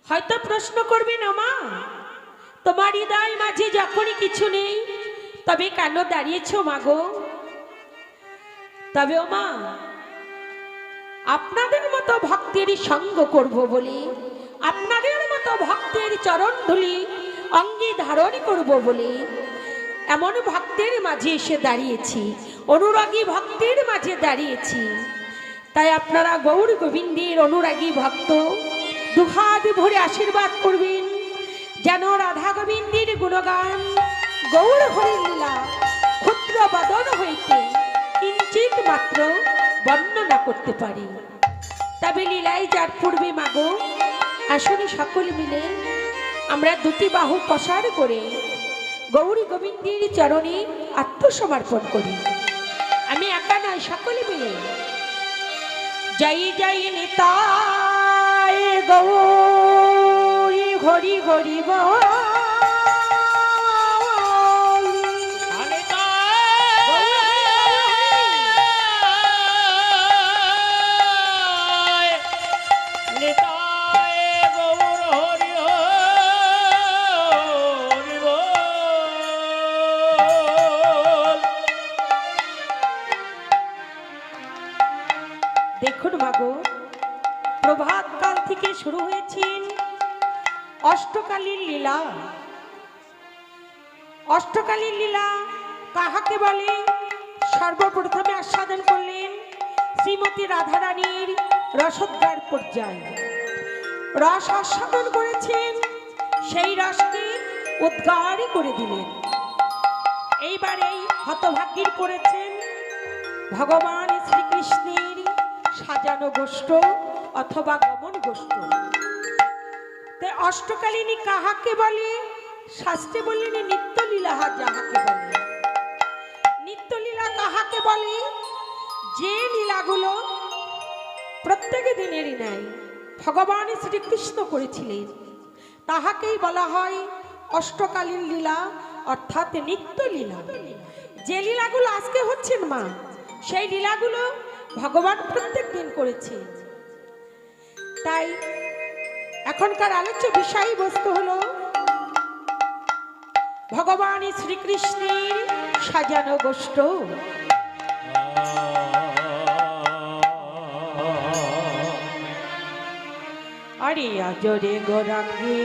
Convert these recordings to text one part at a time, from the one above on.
হয়তো প্রশ্ন করবেন ওমা, তোমার হৃদয় মাঝে যখনই কিছু নেই তবে কেন দাঁড়িয়েছো মাগো? তবে ওমা, আপনাদের মতো ভক্তের সঙ্গ করব বলে, আপনাদের মতো ভক্তের চরণ ধুলি অঙ্গে ধারণ করব বলে এমন ভক্তের মাঝে এসে দাঁড়িয়েছি, অনুরাগী ভক্তের মাঝে দাঁড়িয়েছি। তাই আপনারা গৌর গোবিন্দের অনুরাগী ভক্ত দুহাত ভরে আশীর্বাদ করবেন, যেন রাধা গোবিন্দের গুণগান গৌর হরির লীলা ক্ষুদ্র বদন হইতে কিঞ্চিত মাত্র বর্ণনা করতে পারি। তবে লীলায় যার পূর্বে মাগো, আসলে সকলে মিলে আমরা দুটি বাহু প্রসার করে গৌরী গোবিন্দের চরণে আত্মসমর্পণ করি। আমি একা নয়, সকলে মিলে জয় জয় নিতাই গৌরী হরি হরি বল। দেখুন মাগো, প্রভাত কাল থেকে শুরু হয়েছেন অষ্টকালীর লীলা। অষ্টকালীর লীলা কাহাকে বলে? সর্বপ্রথমে আস্বাদন করলেন শ্রীমতী রাধারানীর রসোদ্গার পর্যায়। রস আস্বাদন করেছেন, সেই রসকে উদ্গারই করে দিলেন। এইবারেই হতভাগ্যের করেছেন ভগবান শ্রীকৃষ্ণের সাজানো গোষ্ঠ অথবা গমন গোষ্ঠ। তাই অষ্টকালিনী কাহাকে বলে? শাস্ত্রে বললেন নিত্যলীলা যাহাকে বলে। নিত্যলীলা কাহাকে বলে? যে লীলাগুলো প্রত্যেক দিনেরই নাই ভগবান শ্রীকৃষ্ণ করেছিলেন, তাহাকেই বলা হয় অষ্টকালীন লীলা অর্থাৎ নিত্যলীলা। যে লীলাগুলো আজকে হচ্ছেন মা, সেই লীলাগুলো ভগবান প্রত্যেক দিন করেছে। তাই এখনকার আলোচ্য বিষয়বস্তু হলো ভগবান শ্রীকৃষ্ণের সাজানো গোষ্ঠ। আরে আজরে গোরাঙ্গে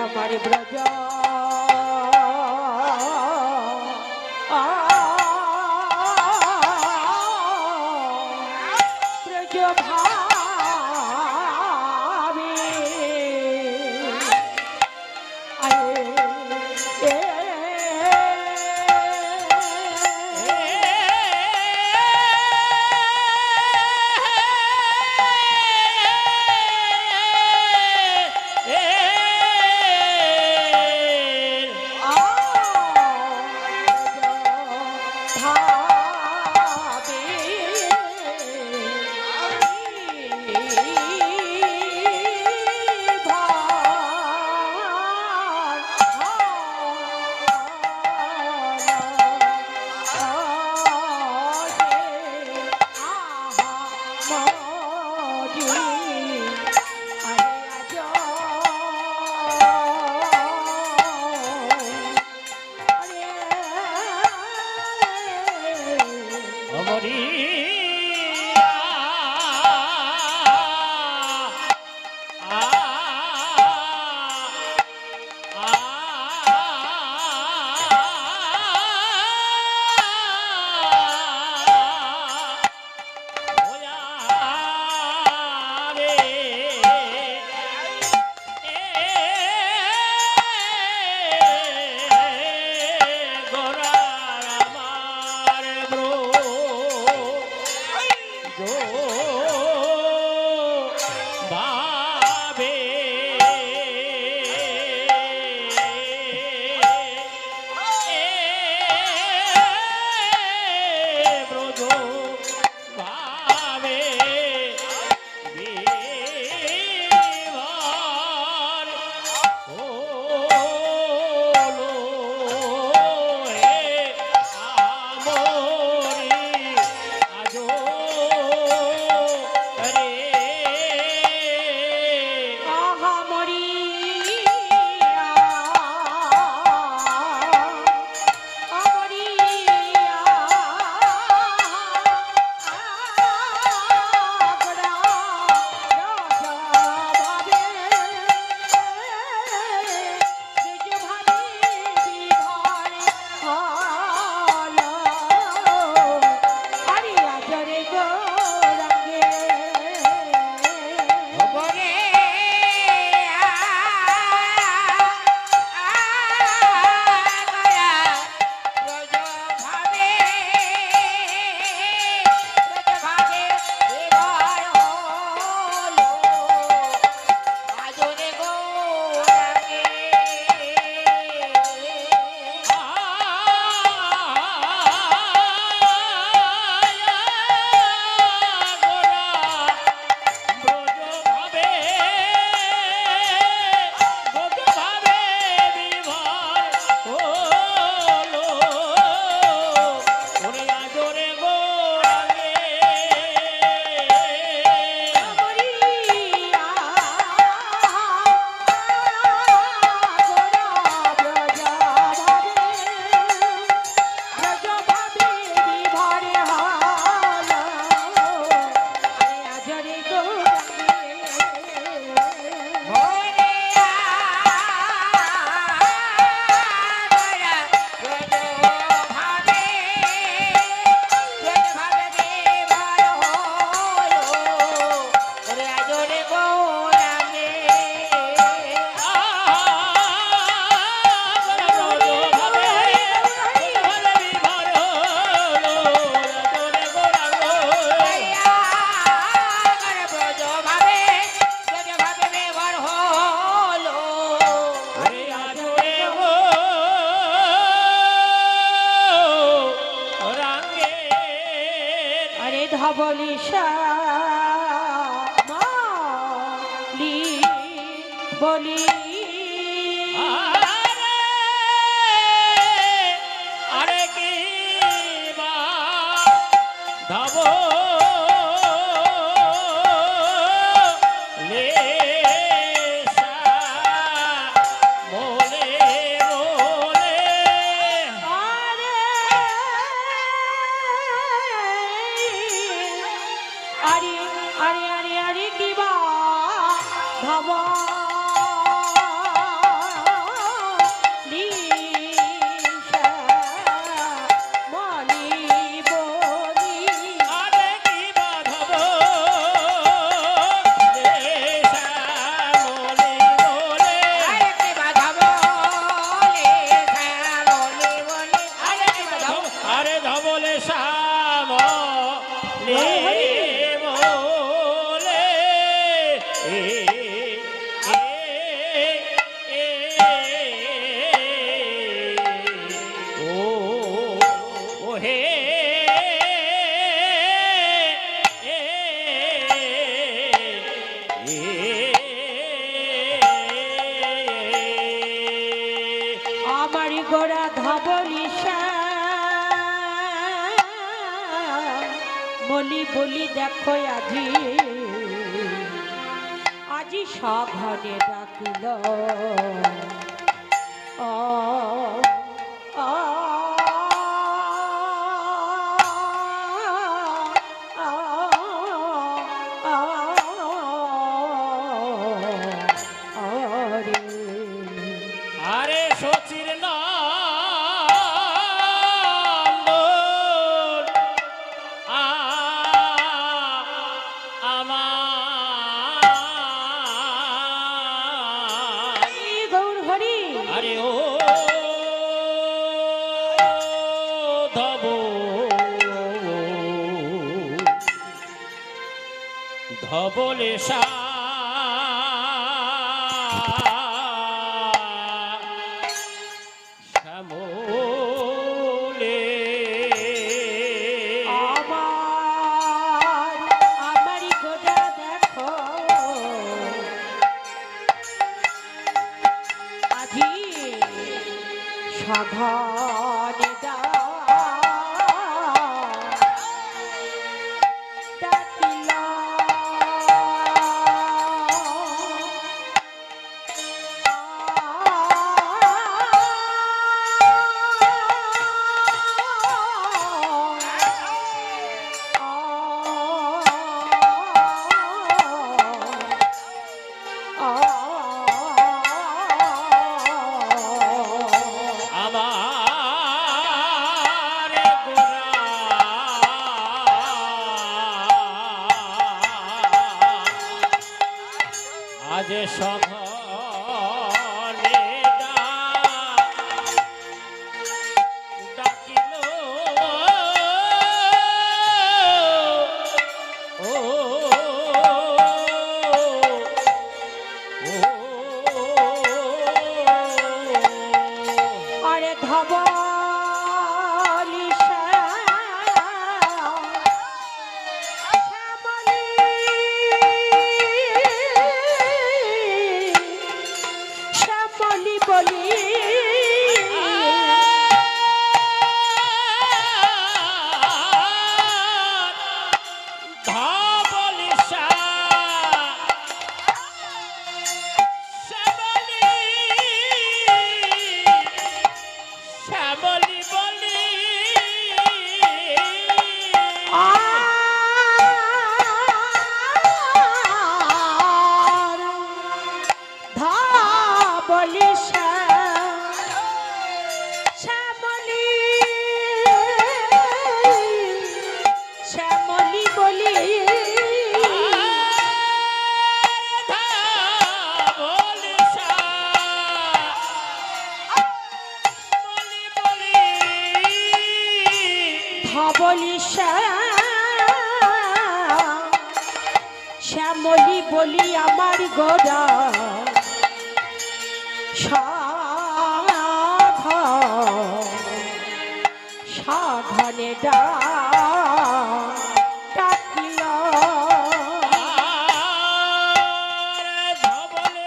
আমার ব্রজ ব্রজ ভাবে বলি আরে কি বা ধাব গোরা ধবলি বলি বলি দেখো আজি আজি সঘনে ডাকিল আরে সচির না ধবলে শ্যামলে আমারি গোটা দেখো আজি সঘনে আজ সঘনে ডাকিল আরে ধবলি বলি ধবলি শ্যামলি বলি ধবলি শ্যামলি বলি ধবলি শ্যামলি বলি আমার গোরা সাধনে ডাকিল ধবলে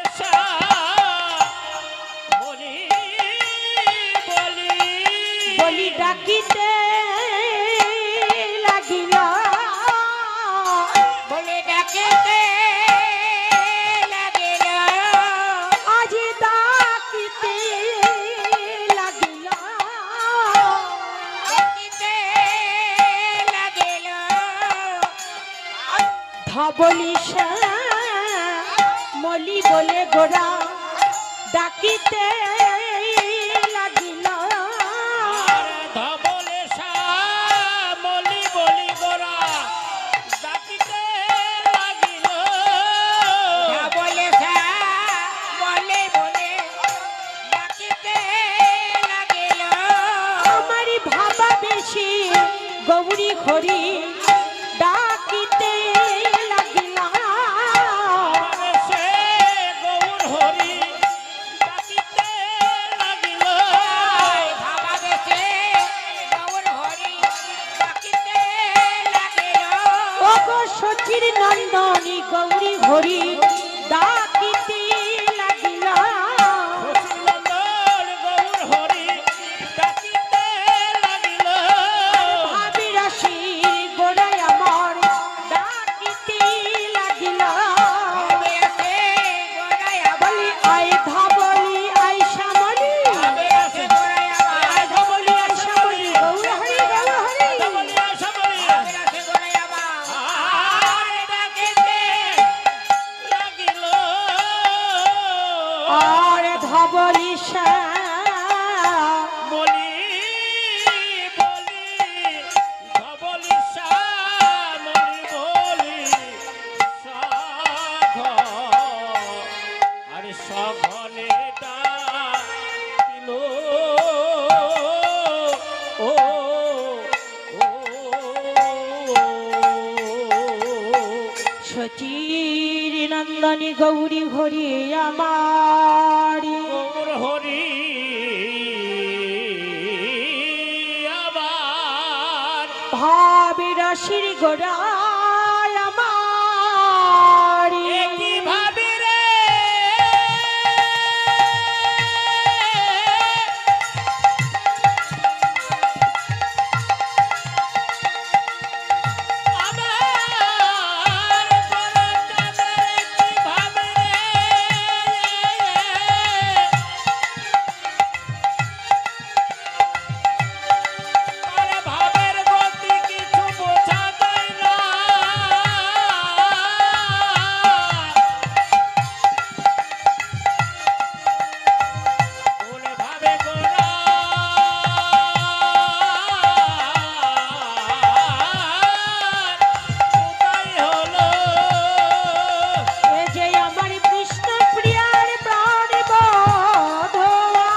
মলি বলে গোরা ডাকিতে লাগিল। আর ধবলে শ্যামলি বলি গোরা ডাকিতে লাগিল। বলে বলে বলে ডাকিতে লাগিল। আমারি ভাবা বেশি গৌরী হরি ডাকিতে লাগিল। সে গৌর হরি ডাকিতে লাগিল। ভাবা বেশে গৌর হরি ডাকিতে লাগিল। ওগো সচির নন্দনী গৌরী হরি ডাকিতে লাগিল। শশীনন্দন গৌর হরি ডাকিতে লাগিল। ভাবি রাশি গোড়ায় আমার ডাকিতে লাগিল। ভাবে আছে গোড়ায় বলি আয় ধবলি আয় শ্যামলি, ভাবে আছে গোড়ায় আয় ধবলি আয় শ্যামলি, গৌর হরি গৌর হরি। ধবলিয়া শ্যামলি ভাবে আছে গোড়ায় আর ডাকিতে লাগিল। আর ধবলি বলি বলি ধবলি শ্যামলি বলি সাধ আর সঘনে ডাকিল। ও সচির নন্দনী গৌরী হরি আমার। গৌর হরি আবার ভাবি রাশির গোড়ায় আমার। একই ভাবে রে আমার পরমচাঁদের একই ভাবে রে তার ভাবের গতি কিছু বোঝা যায় না। ওরে ভাবে গোরা উপায় হলো এ যে আমার কৃষ্ণ প্রিয়ার প্রাণ বধূয়া।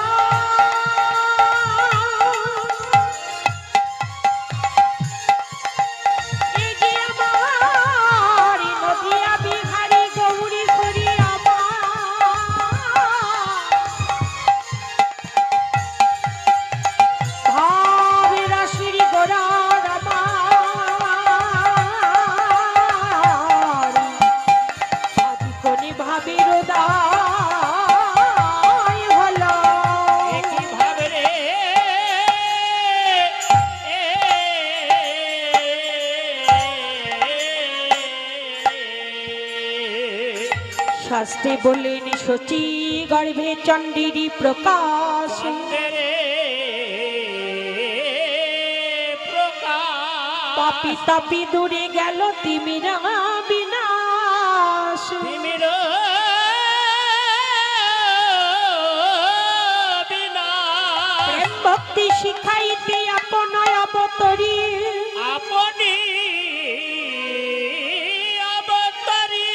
এ যে আমার নদিয়া বিহারী গৌরী হরি আমার। ভাবে রাশির গোড়ার আমার। আদি কোনি ভাবির উদয় হলো। একই ভাবে রে শাস্ত্রে বললেন সচি গর্ভে চণ্ডীরই প্রকাশ। চন্দ্রে প্রকাশ পাপি তাপি দূরে গেল তিমিরা বিনাশ। তিমির বিনাশ প্রেম ভক্তি শিখাইতে আপন অবতরী। আপনি অবতারি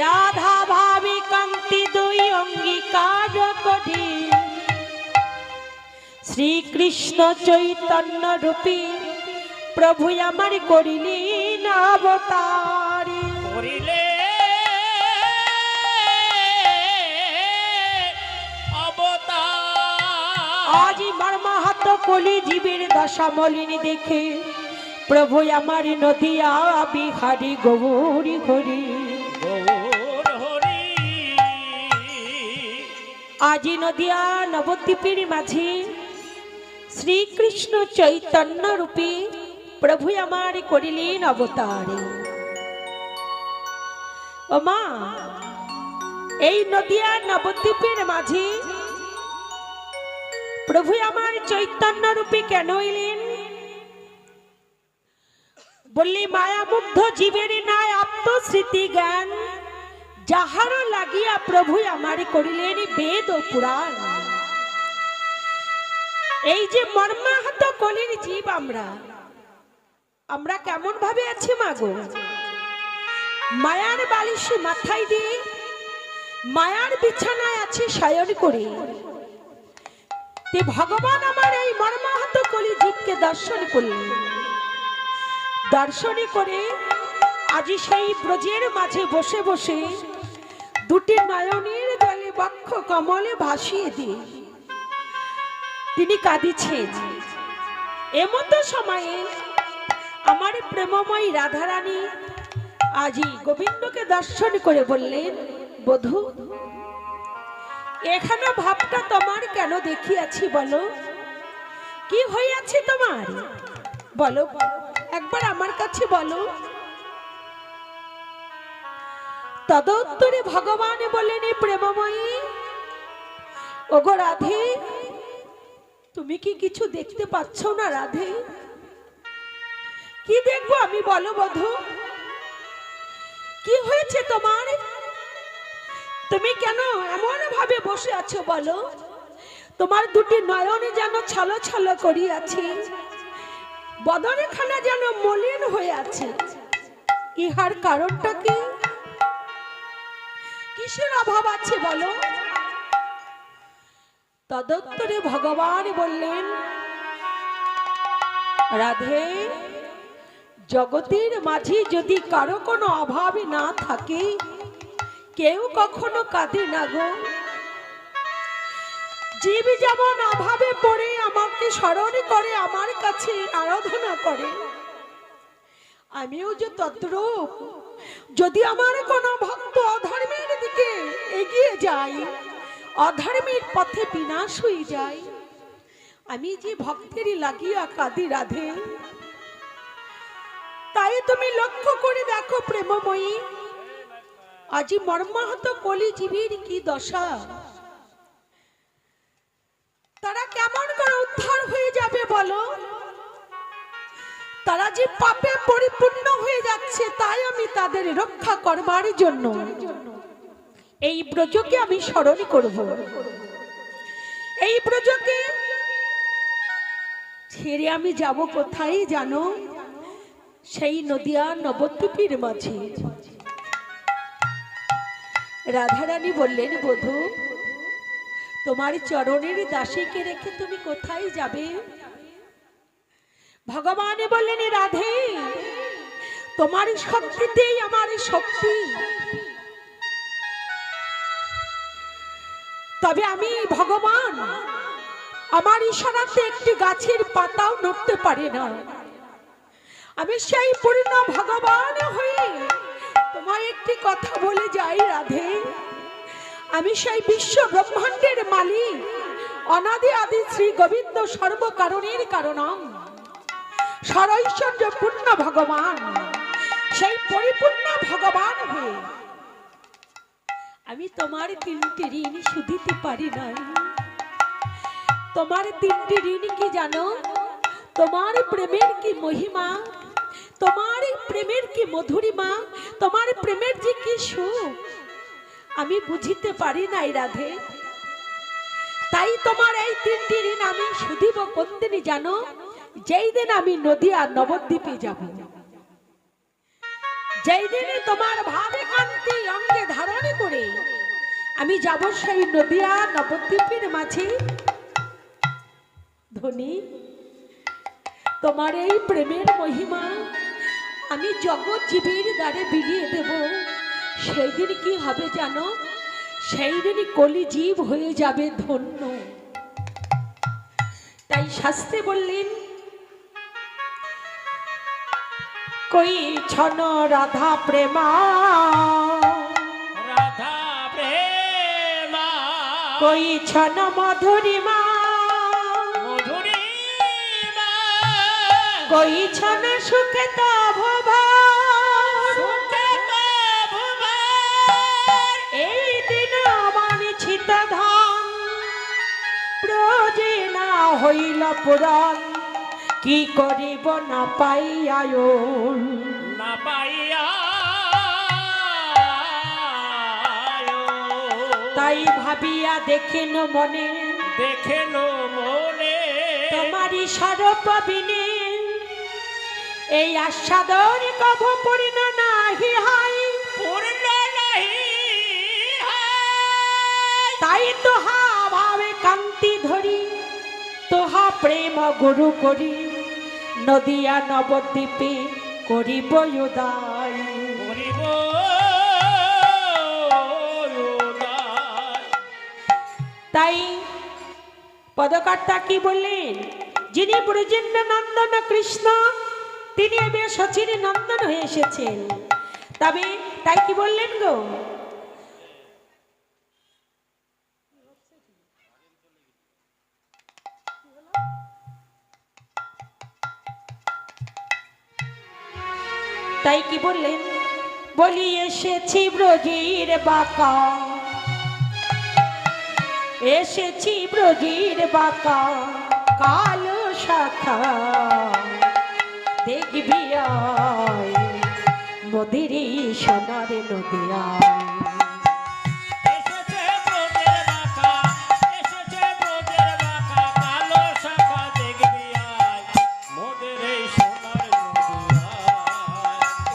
রাধা ভাবি কান্তি দুই অঙ্গীকার করি। শ্রীকৃষ্ণ চৈতন্য রূপী প্রভু আমার করিলেন অবতারি। করিলে অবতার আজি মর্মাহত কলি জীবের দশা মলিনী দেখে প্রভু আমার নদিয়া বিহারী গৌরী হরি। গৌর হরি আজি নদিয়া নবদ্বীপের মাঝে শ্রীকৃষ্ণ চৈতন্য রূপী প্রভু আমার করিলেন অবতারে। ও মা, এই নদিয়া নবদ্বীপের মাঝে প্রভু আমার চৈতন্য রূপে কেন এলেন? বললি মায়ামুগ্ধ জীবের নাই আত্মস্মৃতি জ্ঞান, যাহার লাগিয়া প্রভু আমার করিলেন বেদ ও পুরাণ। এই যে মর্মাহত কলির জীব আমরা কেমন ভাবে আছি মাগো? মায়ার বালিশে মাথায় দিয়ে মায়ার বিছানায় আছে শয়ন করে। তে ভগবান আমার এই মর্মাহত কলি জীবকে দর্শন করলেন। দর্শন করে আজি সেই ব্রজের মাঝে বসে বসে দুটি নয়নের জলে বক্ষ কমলে ভাসিয়ে দিয়ে তিনি কাঁদিছেন। এমতো সময়ে আমার প্রেমময়ী রাধারানী আজি গোবিন্দকে দর্শন করে বললেন, বধূ এখানে ভাবটা তোমার কেন দেখিয়াছি বলো, কি হইয়াছে তোমার বলো, একবার আমার কাছে বলো। তদুত্তরে ভগবান বললেন, প্রেমময়ী ওগো রাধে, তুমি কি কিছু দেখতে পাচ্ছ না রাধে? কি দেখবো আমি বলো বধূ, কি হয়েছে তোমার? তুমি কেন এমন ভাবে বসে আছো বলো? তোমার দুটি নয়নে যেন ছলো ছলো করিয়াছে, বদনখানা যেন মলিন হয়ে আছে, ইহার কারণটা কি? কিসের অভাব আছে বলো? তদুত্তরে ভগবান বললেন, রাধে জগতের মাঝে যদি কারো কোনো অভাব না থাকে, কেউ কখনো কাঁদে না গো। জীব যেমন অভাবে পড়ে আমাকে স্মরণ করে, আমার কাছে আরাধনা করে, আমিও যে তদ্রূপ। যদি আমার কোনো ভক্ত অধর্মের দিকে এগিয়ে যায়, অধর্মের পথে বিনাশ হয়ে যায়, আমি যে ভক্তেরই লাগিয়া কাঁদি রাধে। তাই তুমি লক্ষ্য করে দেখো প্রেমময়ী, আজি মর্মাহত কলি জীবের কি দশা, তারা কেমন করে উদ্ধার হয়ে যাবে বলো? তারা যে পাপে পরিপূর্ণ হয়ে যাচ্ছে, তাই আমি তাদের রক্ষা করবার জন্য এই ব্রজকে আমি স্মরণ করব। এই ব্রজকে ছেড়ে আমি যাব কোথায় জানো? সেই নদিয়া নবদ্বীপের মাঝে। রাধারানী বললেন, বধূ তোমার চরণের দাসীকে রেখে তুমি কোথায় যাবে? ভগবান বললেন, রাধে তোমার শক্তিতেই আমার শক্তি, তবে আমি ভগবান, আমার ইশারাতে একটি গাছের পাতাও নড়তে পারে না। আমি সেই পূর্ণ ভগবান হয়ে তোমায় একটি কথা বলে যাই রাধে, আমি সেই বিশ্ব ব্রহ্মাণ্ডের মালিক, অনাদি আদি শ্রী গোবিন্দ, সর্বকারণের কারণম, সরৈশ্বর্য পূর্ণ ভগবান, সেই পরিপূর্ণ ভগবান হয়ে আমি তোমার তিনটি ঋণ শুধিতে পারি না। তোমার তিনটি ঋণ কি জানো? তোমার প্রেমের কি মহিমা, তোমার প্রেমের কি মধুরিমা, তোমার প্রেমের যে কি সুখ আমি বুঝিতে পারি নাই রাধে। তাই তোমার এই তিনটি ঋণ আমি শুধিব কোনদিন জানো? যেই দিন আমি নদিয়া নবদ্বীপে যাব, যেই দিনে তোমার ভাবে কান্তি অঙ্গে ধারণ করে আমি যাব সেই নদিয়া নবদ্বীপের মাঝে। ধনী তোমার এই প্রেমের মহিমা আমি জগৎ জীবের দ্বারে বিলিয়ে দেব। সেই দিন কি হবে জানো? সেই দিন কলি জীব হয়ে যাবে ধন্য। তাই শাস্ত্রে বললেন, কই ছন রাধা প্রেমা, রাধা প্রেমা, কই ছন মধুরিমা, মধুরিমা, কই ছন সুখে ভবা, সুখেত ভুবন। এই দিন বাঞ্ছিত ধন ব্রজে না হইল পুরাণ, কি করিব না পাইয়ায়ন, না পাইয়া তাই ভাবিয়া দেখেন মনে দেখেন মনে তোমারই সর্ববিনে এই আস্বাদন কভ পূর্ণ নাহি হাই, পূর্ণ নাহি তাই তোহা ভাবে কান্তি ধরি তোহা প্রেম গুরু করি নদিয়া নবদ্বীপে করিব উদয়। করিব উদয়। তাই পদকর্তা কি বললেন, যিনি ব্রজেন্দ্র নন্দন কৃষ্ণ তিনি এবার শচীর নন্দন হয়ে এসেছেন। তবে তাই কি বললেন গো, তাই কি বললেন, বলি এসেছি ব্রজের বাঁকা, এসেছি ব্রজের বাঁকা কালো শাখা, দেখবি আয় মোদের সোনার নদিয়ায়। এসেছে ব্রজের বাঁকা, এসেছে ব্রজের বাঁকা, কালো শাখা দেখবি আয়, মোদের এই সোনার নদিয়ায়।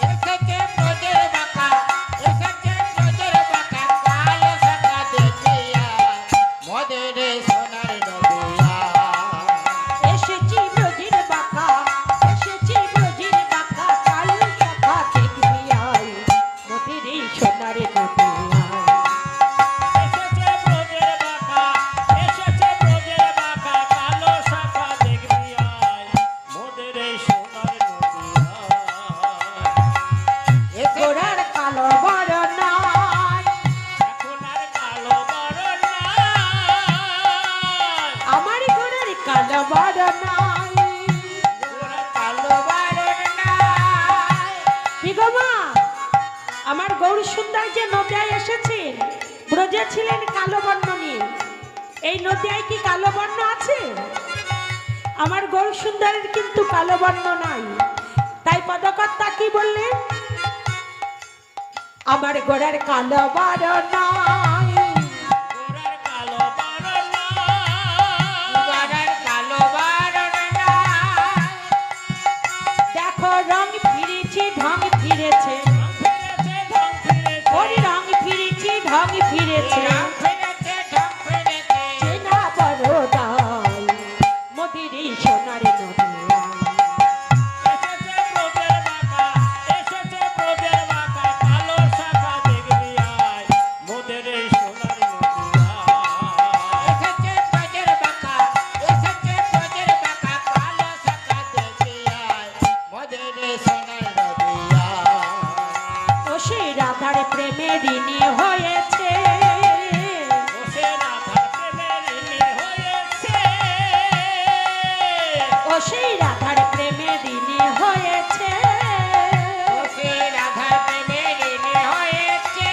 এসেছে ব্রজের বাঁকা, এসেছে ব্রজের বাঁকা, কালো শাখা দেখিয়া মোদের এই সোনার নদিয়া। এসেছি ব্রজের বাঁকা, এসেছি ব্রজের বাঁকা কালো শাখা দেখবি আয় মোদের সোনার নদিয়ায়। এসেছে ব্রজের বাঁকা, এসেছে ব্রজের বাঁকা, কালো শাখা দেখবি আয়, মোদের এই সোনার নদিয়ায়। গোড়ার কালো বড় নাই, এখন আর কালো বড় নাই, আমার গোড়ার কালো বড় নাই। কালো বারণ নাই। কি গো মা, আমার গৌর সুন্দর যে নদিয়ায় এসেছেন, ব্রজে ছিলেন কালো বর্ণ নিয়ে, এই নদিয়ায় কি কালো বর্ণ আছে? আমার গৌর সুন্দরের কিন্তু কালো বর্ণ নাই। তাই পদকর্তা কি বললেন, আমার গোড়ার কালো বর্ণ নাই, গোরার কালো বড় নাই, গড়ার কালো বারণ নাই। দেখো রং ফিরেছে ঢং ফিরেছে, ঢং ফিরেছে, ঢং ফিরেছে, ওই রং ফিরেছে ঢং ফিরেছে, রং ফিরেছে, ঢং ফিরেছে। চেনা বড় দায় মোদের এই সোনার নদিয়ায়। এসেছে ব্রজের বাঁকা, এসেছে ব্রজের বাঁকা, কালো শাখা দেখবি আয়, মোদের এই সোনার নদিয়ায়। এসেছে ব্রজের বাঁকা, এসেছে ব্রজের বাঁকা, কালো শাখা দেখিয়া মোদের এই সোনার নদিয়া। ও সেই রাধার প্রেমে ঋণী হয়েছে, ও সে রাধার প্রেমের ঋণী হয়েছে, ও সেই রাধার প্রেমে ঋণী হয়েছে, ও সে রাধার প্রেমে ঋণী হয়েছে।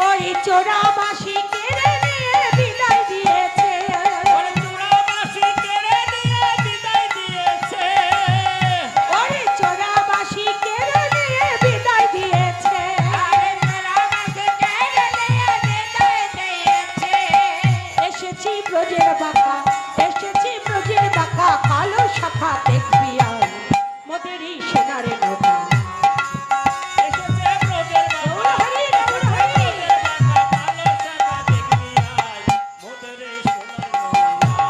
ওই চোরাবাসী কেড়ে নিয়ে বিদায় দিয়েছে, ওর চূড়াবাসী কেড়ে নিয়ে বিদায় দিয়েছে, ওই চোরাবাসী কেড়ে নিয়ে বিদায় দিয়েছে। আরে চোরাবাসী কেড়ে নিয়ে বিদায় দিয়েছে। এসেছি ব্রজের বাঁকা, এসেছি ব্রজের বাঁকা কালো শাখা দেখবি আয় মোদের এই সোনার নদিয়ায়। এসেছে ব্রজের বাঁকা, হরি রাম হরি। ব্রজের বাঁকা, কালো শাখা দেখবি আয়, মোদের এই সোনার নদিয়ায়।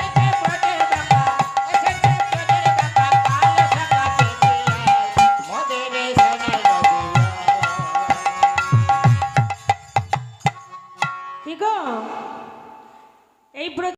এসেছে ব্রজের বাঁকা, এসেছে ব্রজের বাঁকা, কালো শাখা দেখিয়া মোদের এই সোনার নদিয়া। কি গো, এই ব্রজে